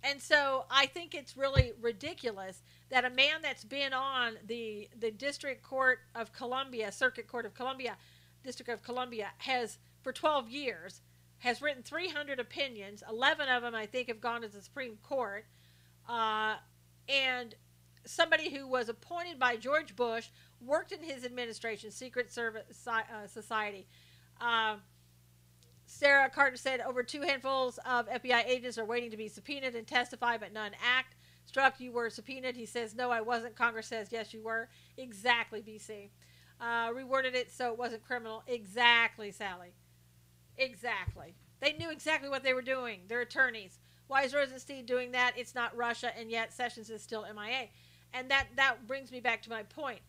And so I think it's really ridiculous that a man that's been on the District Court of Columbia, Circuit Court of Columbia, District of Columbia, has, for 12 years, has written 300 opinions. 11 of them, I think, have gone to the Supreme Court. And somebody who was appointed by George Bush, worked in his administration, Secret Service Society. Sarah Carter said over 2 handfuls of FBI agents are waiting to be subpoenaed and testify, but none act. Strzok, you were subpoenaed. He says, no, I wasn't. Congress says, yes, you were. Exactly, BC. Reworded it so it wasn't criminal. Exactly, Sally. Exactly. They knew exactly what they were doing. They're attorneys. Why is Rosenstein doing that? It's not Russia, and yet Sessions is still MIA. And that brings me back to my point.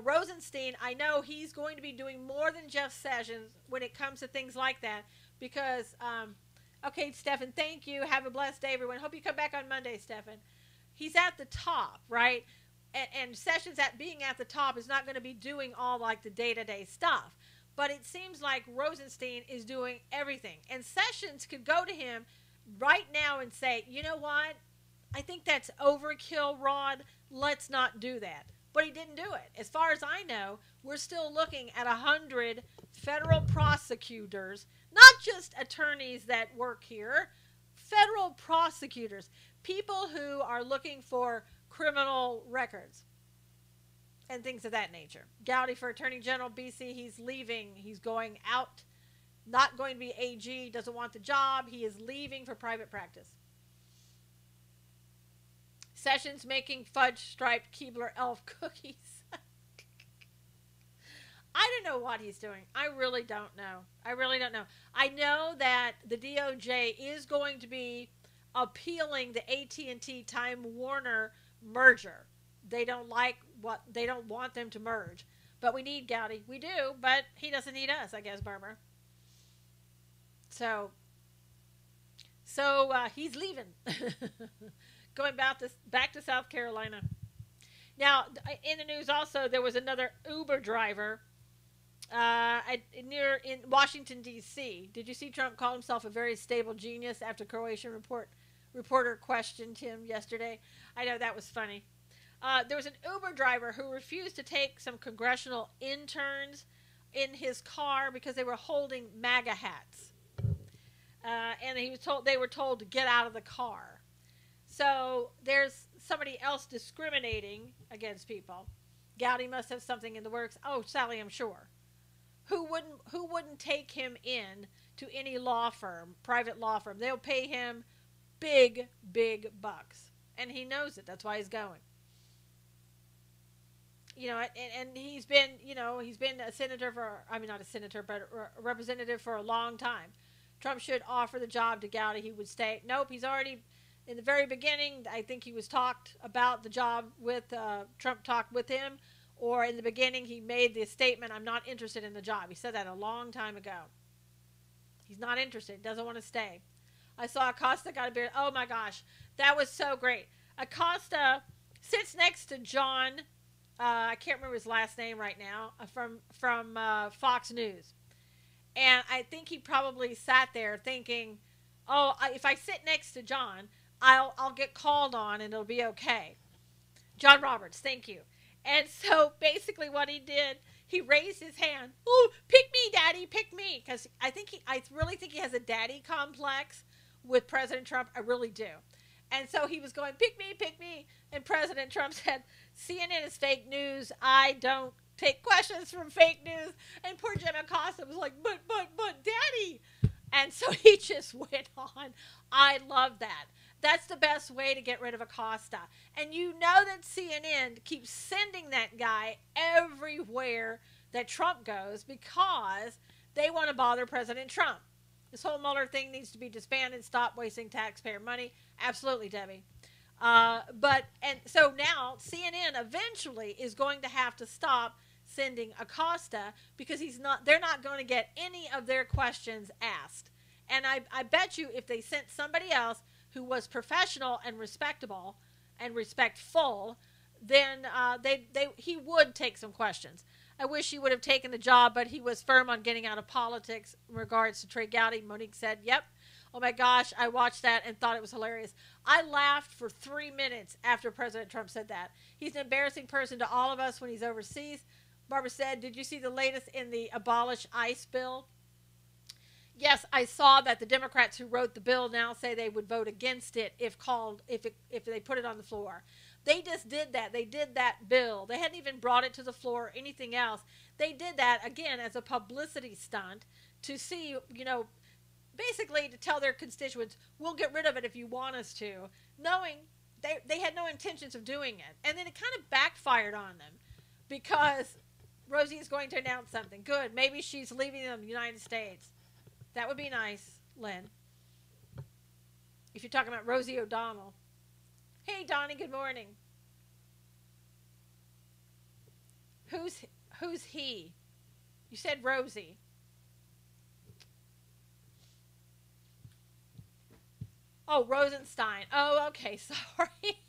Rosenstein, I know he's going to be doing more than Jeff Sessions when it comes to things like that because, okay, Stephan, thank you. Have a blessed day, everyone. Hope you come back on Monday, Stephan. He's at the top, right? And Sessions being at the top is not going to be doing all like the day-to-day stuff. But it seems like Rosenstein is doing everything. And Sessions could go to him right now and say, you know what? I think that's overkill, Rod. Let's not do that. But he didn't do it. As far as I know, we're still looking at 100 federal prosecutors, not just attorneys that work here, federal prosecutors, people who are looking for criminal records and things of that nature. Gowdy for Attorney General, BC, he's leaving. He's going out, not going to be AG, doesn't want the job. He is leaving for private practice. Sessions making fudge striped Keebler elf cookies. I don't know what he's doing. I really don't know. I know that the DOJ is going to be appealing the AT&T Time Warner merger. They don't want them to merge. But we need Gowdy. We do, but he doesn't need us, I guess, Burma. So he's leaving. Going back to South Carolina. Now, in the news also, there was another Uber driver near in Washington D.C. Did you see Trump call himself a very stable genius after Croatian reporter questioned him yesterday? I know that was funny. There was an Uber driver who refused to take some congressional interns in his car because they were holding MAGA hats, and they were told to get out of the car. So there's somebody else discriminating against people. Gowdy must have something in the works. Oh, Sally, I'm sure. Who wouldn't take him in to any law firm, private law firm? They'll pay him big, big bucks, and he knows it. That's why he's going. And he's been a senator for, I mean, not a senator, but a representative for a long time. Trump should offer the job to Gowdy. He would stay. Nope, he's already, in the very beginning, I think he was talked about the job with, Trump talked with him, or in the beginning he made the statement, I'm not interested in the job. He said that a long time ago. He's not interested, doesn't want to stay. I saw Acosta got a beard. Oh my gosh, that was so great. Acosta sits next to John, I can't remember his last name right now, from Fox News. And I think he probably sat there thinking, oh, if I sit next to John, I'll get called on and it'll be okay. John Roberts, thank you. And so basically what he did, he raised his hand. Oh, pick me, Daddy, pick me. Because I really think he has a daddy complex with President Trump. I really do. And so he was going, pick me, pick me. And President Trump said, CNN is fake news. I don't take questions from fake news. And poor Jim Acosta was like, but, Daddy. And so he just went on. I love that. That's the best way to get rid of Acosta. And you know that CNN keeps sending that guy everywhere that Trump goes because they want to bother President Trump. This whole Mueller thing needs to be disbanded. Stop wasting taxpayer money. Absolutely, Debbie. So now CNN eventually is going to have to stop sending Acosta because they're not going to get any of their questions asked. And I bet you if they sent somebody else who was professional and respectable and respectful, then he would take some questions. I wish he would have taken the job, but he was firm on getting out of politics in regards to Trey Gowdy. Monique said, yep. Oh my gosh, I watched that and thought it was hilarious. I laughed for 3 minutes after President Trump said that. He's an embarrassing person to all of us when he's overseas. Barbara said, did you see the latest in the abolish ICE bill? Yes, I saw that the Democrats who wrote the bill now say they would vote against it if they put it on the floor. They just did that. They did that bill. They hadn't even brought it to the floor or anything else. They did that, again, as a publicity stunt to see, basically to tell their constituents, we'll get rid of it if you want us to, knowing they had no intentions of doing it. And then it kind of backfired on them because Rosie is going to announce something. Good. Maybe she's leaving the United States. That would be nice, Lynn. If you're talking about Rosie O'Donnell. Hey, Donnie, good morning. Who's he? You said Rosie. Oh, Rosenstein. Oh, okay, sorry.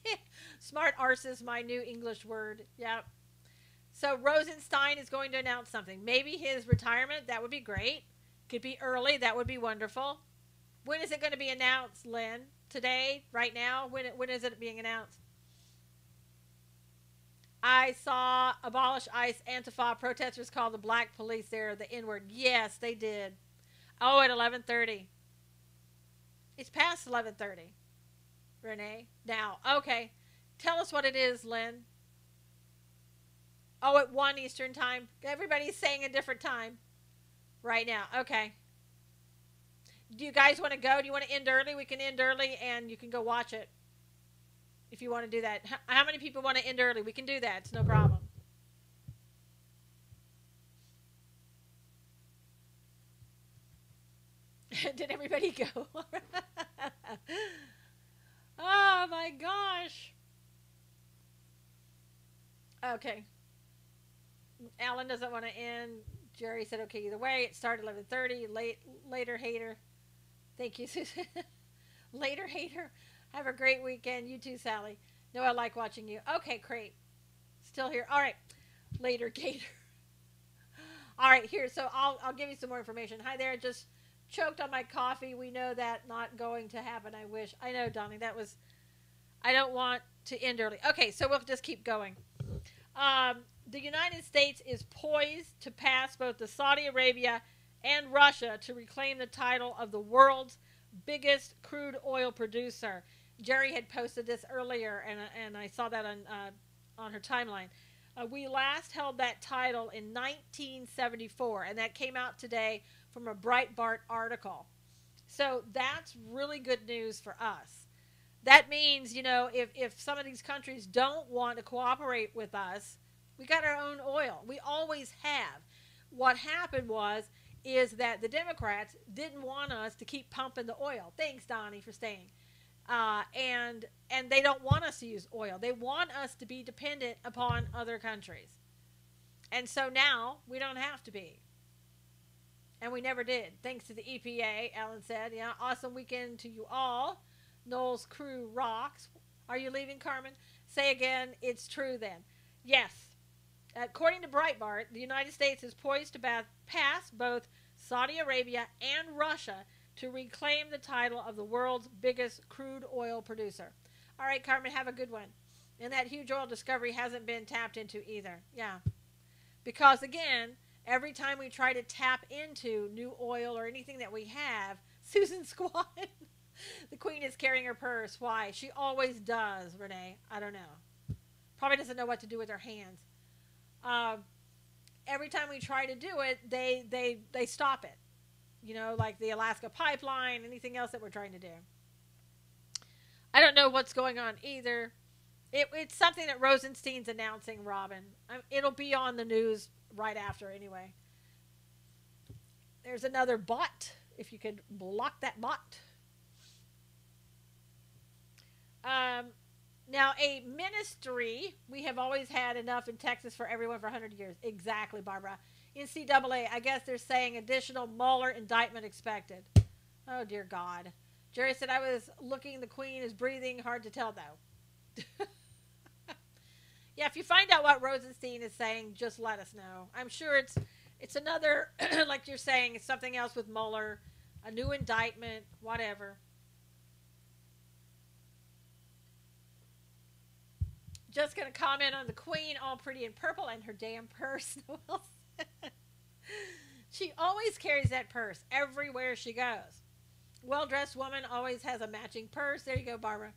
Smart arse is my new English word. Yep. So Rosenstein is going to announce something. Maybe his retirement. That would be great. Could be early. That would be wonderful. When is it going to be announced, Lynn? Today? Right now? When is it being announced? I saw abolish ICE Antifa protesters call the black police there the N-word. Yes, they did. Oh, at 11:30. It's past 11:30. Renee? Now, okay. Tell us what it is, Lynn. Oh, at 1 Eastern time. Everybody's saying a different time right now. Okay. Do you guys want to go? Do you want to end early? We can end early and you can go watch it if you want to do that. How many people want to end early? We can do that. It's no problem. Did everybody go? Oh my gosh. Okay. Alan doesn't want to end. Jerry said okay either way. It started 11:30. Later hater. Thank you, Susan. Later hater. Have a great weekend. You too, Sally. No, I like watching you. Okay, great. Still here. All right. Later, Gator. All right, here. So I'll give you some more information. Hi there. Just choked on my coffee. We know that not going to happen. I wish. I know, Donnie. That was. I don't want to end early. Okay, so we'll just keep going. The United States is poised to pass both the Saudi Arabia and Russia to reclaim the title of the world's biggest crude oil producer. Jerry had posted this earlier, and I saw that on her timeline. We last held that title in 1974, and that came out today from a Breitbart article. So that's really good news for us. That means, if some of these countries don't want to cooperate with us, we got our own oil. We always have. What happened is that the Democrats didn't want us to keep pumping the oil. Thanks, Donnie, for staying. And they don't want us to use oil. They want us to be dependent upon other countries. And so now we don't have to be. And we never did. Thanks to the EPA, Alan said. Yeah, awesome weekend to you all. Knowles crew rocks. Are you leaving, Carmen? Say again, it's true then. Yes. According to Breitbart, the United States is poised to pass both Saudi Arabia and Russia to reclaim the title of the world's biggest crude oil producer. All right, Carmen, have a good one. And that huge oil discovery hasn't been tapped into either. Yeah. Because, again, every time we try to tap into new oil or anything that we have, Susan Squad, the queen is carrying her purse. Why? She always does, Renee. I don't know. Probably doesn't know what to do with her hands. Every time we try to do it, they stop it. Like the Alaska pipeline, anything else that we're trying to do. I don't know what's going on either. It's something that Rosenstein's announcing, Robin. It'll be on the news right after anyway. There's another bot. If you could block that bot. Now, a ministry, we have always had enough in Texas for everyone for 100 years. Exactly, Barbara. NCAA, I guess they're saying additional Mueller indictment expected. Oh, dear God. Jerry said, I was looking, the queen is breathing. Hard to tell, though. Yeah, if you find out what Rosenstein is saying, just let us know. I'm sure it's another, like you're saying, it's something else with Mueller, a new indictment, whatever. Just going to comment on the queen, all pretty in purple, and her damn purse. She always carries that purse everywhere she goes. Well-dressed woman always has a matching purse. There you go, Barbara.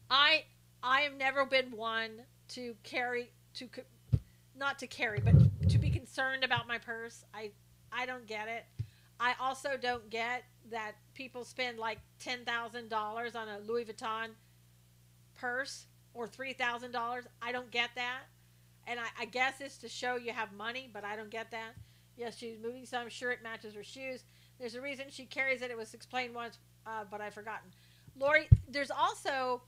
I have never been one to carry, not to carry, but to be concerned about my purse. I don't get it. I also don't get that people spend like $10,000 on a Louis Vuitton purse or $3,000. I don't get that. And I guess it's to show you have money, but I don't get that. Yes, she's moving some. Sure, it matches her shoes. There's a reason she carries it. It was explained once, but I've forgotten. Lori, there's also,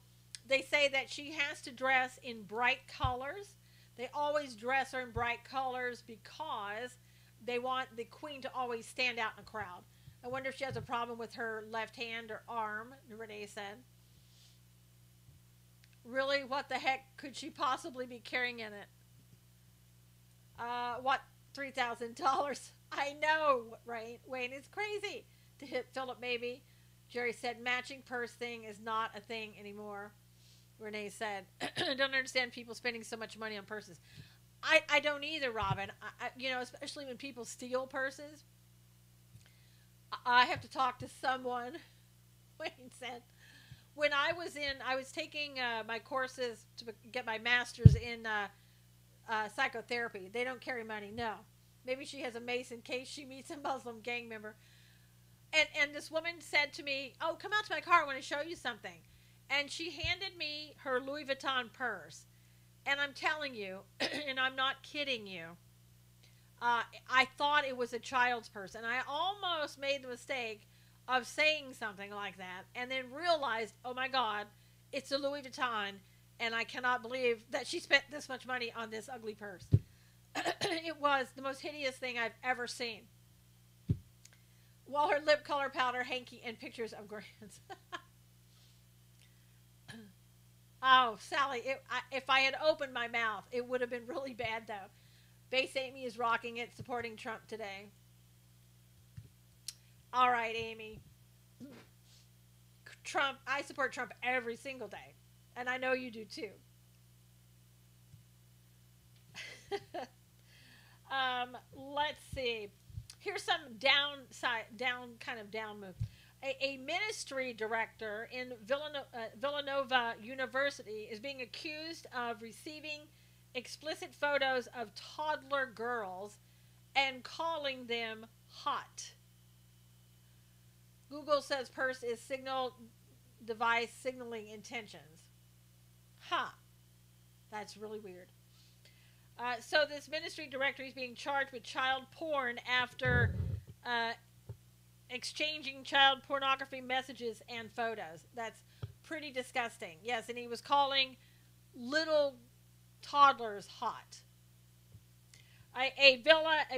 they say that she has to dress in bright colors. They always dress her in bright colors because they want the queen to always stand out in a crowd. I wonder if she has a problem with her left hand or arm, Renee said. Really, what the heck could she possibly be carrying in it? What, $3,000? I know, right? Wayne, it's crazy to hit Philip, maybe. Jerry said, matching purse thing is not a thing anymore. Renee said, I don't understand people spending so much money on purses. I don't either, Robin. Especially when people steal purses. I have to talk to someone. Wayne said, when I was taking my courses to get my master's in psychotherapy. They don't carry money, no. Maybe she has a mace in case she meets a Muslim gang member. And this woman said to me, oh, come out to my car, I want to show you something. And she handed me her Louis Vuitton purse. And I'm telling you, and I'm not kidding you, I thought it was a child's purse. And I almost made the mistake of saying something like that. And then realized, oh my God, it's a Louis Vuitton. And I cannot believe that she spent this much money on this ugly purse. It was the most hideous thing I've ever seen. While her lip color powder, hanky, and pictures of grands. Oh, Sally, if I had opened my mouth, it would have been really bad, though. Base Amy is rocking it, supporting Trump today. All right, Amy. Trump, I support Trump every single day. And I know you do too. Let's see. Here's some down move. A ministry director in Villanova University is being accused of receiving explicit photos of toddler girls and calling them hot. Google says purse is signal device signaling intentions. Huh. That's really weird. So this ministry director is being charged with child porn after exchanging child pornography messages and photos. That's pretty disgusting. Yes, and he was calling little toddlers hot. A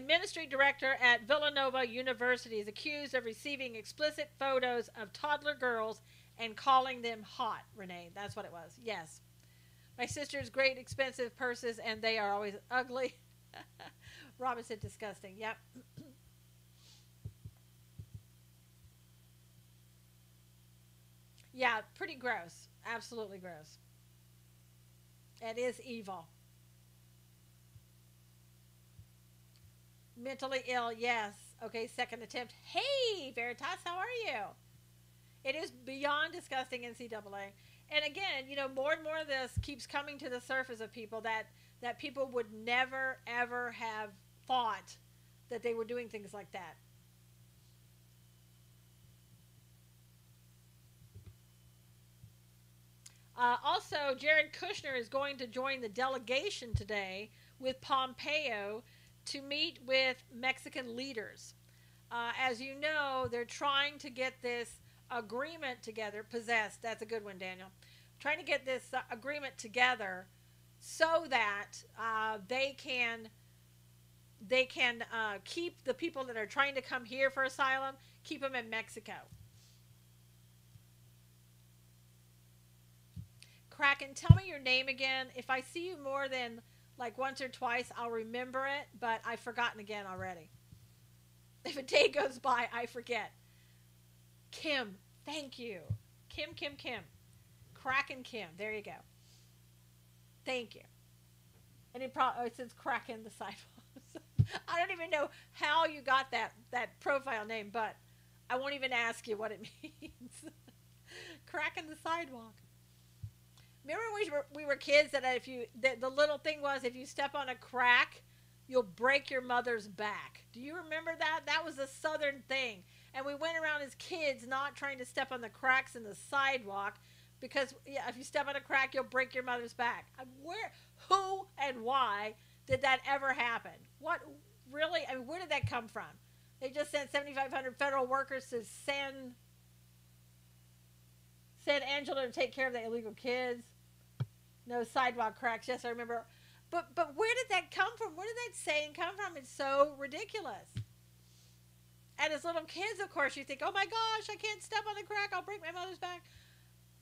ministry director at Villanova University is accused of receiving explicit photos of toddler girls and calling them hot, Renee. That's what it was. Yes. My sister's great expensive purses, and they are always ugly. Robin said disgusting. Yep. Yeah, pretty gross. Absolutely gross. It is evil. Mentally ill, yes. Okay, second attempt. Hey, Veritas, how are you? It is beyond disgusting, NCAA. And again, more and more of this keeps coming to the surface of people that people would never, ever have thought that they were doing things like that. Also, Jared Kushner is going to join the delegation today with Pompeo to meet with Mexican leaders. As you know, they're trying to get this agreement together. Possessed, that's a good one, Daniel. Trying to get this agreement together so that they can keep the people that are trying to come here for asylum, keep them in Mexico. Kraken, tell me your name again. If I see you more than like once or twice, I'll remember it, but I've forgotten again already. If a day goes by, I forget. Kim, thank you. Kim. Kraken Kim. There you go. Thank you. And it probably says Kraken the sidewalk. I don't even know how you got that profile name, but I won't even ask you what it means. Kraken the sidewalk. Remember when we were kids that the little thing was if you step on a crack, you'll break your mother's back. Do you remember that? That was a southern thing. And we went around as kids not trying to step on the cracks in the sidewalk because if you step on a crack, you'll break your mother's back. Who and why did that ever happen? What really? I mean, where did that come from? They just sent 7,500 federal workers to San Angelo to take care of the illegal kids. No sidewalk cracks. Yes, I remember. But where did that come from? Where did that saying come from? It's so ridiculous. And as little kids, of course, you think, oh my gosh, I can't step on the crack. I'll break my mother's back.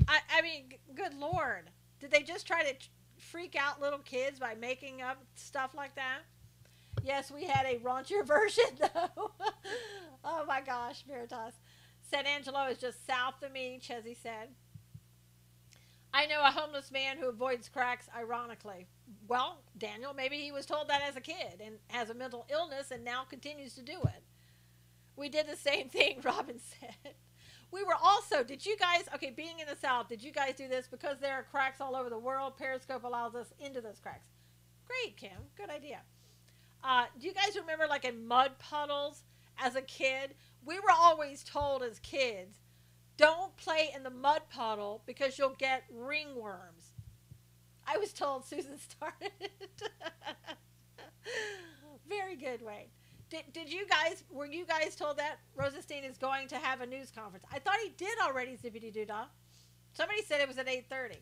I mean, good Lord. Did they just try to freak out little kids by making up stuff like that? Yes, we had a raunchier version, though. Oh my gosh, Veritas. San Angelo is just south of me, Chezzy said. I know a homeless man who avoids cracks ironically. Well, Daniel, maybe he was told that as a kid and has a mental illness and now continues to do it. We did the same thing, Robin said. We were also, did you guys, okay, being in the South, did you guys do this? Because there are cracks all over the world, Periscope allows us into those cracks. Great, Kim. Good idea. Do you guys remember like in mud puddles as a kid? We were always told as kids, don't play in the mud puddle because you'll get ringworms. I was told Susan started. Very good, Wayne. Did you guys, were you guys told that Rosenstein is going to have a news conference? I thought he did already, Zippity Doo-Dah. Somebody said it was at 8:30.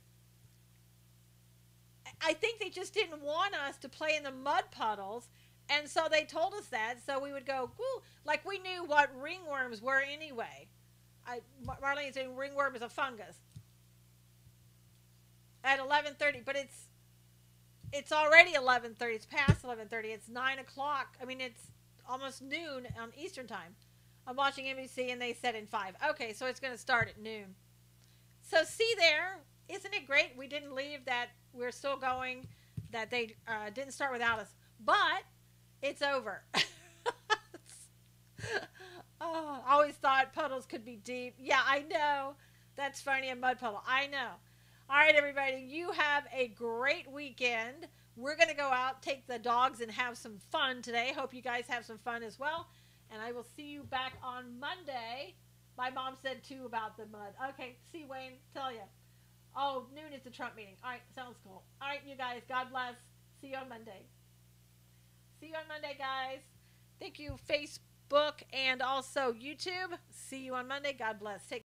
I think they just didn't want us to play in the mud puddles And so they told us that, so we would go, woo, like we knew what ringworms were anyway. Marlene's saying ringworm is a fungus at 11:30, but it's already 11:30. It's past 11:30. It's 9 o'clock. I mean, it's almost noon on Eastern time. I'm watching NBC, and they said in 5. Okay, so it's going to start at noon. So see there, isn't it great? We didn't leave, that we're still going, that they didn't start without us. But it's over. Oh, I always thought puddles could be deep. Yeah, I know. That's funny, a mud puddle. I know. All right, everybody, you have a great weekend. We're going to go out, take the dogs, and have some fun today. Hope you guys have some fun as well. And I will see you back on Monday. My mom said, too, about the mud. Okay, see, Wayne, tell you. Oh, noon is the Trump meeting. All right, sounds cool. All right, you guys, God bless. See you on Monday. See you on Monday, guys. Thank you, Facebook and also YouTube. See you on Monday. God bless. Take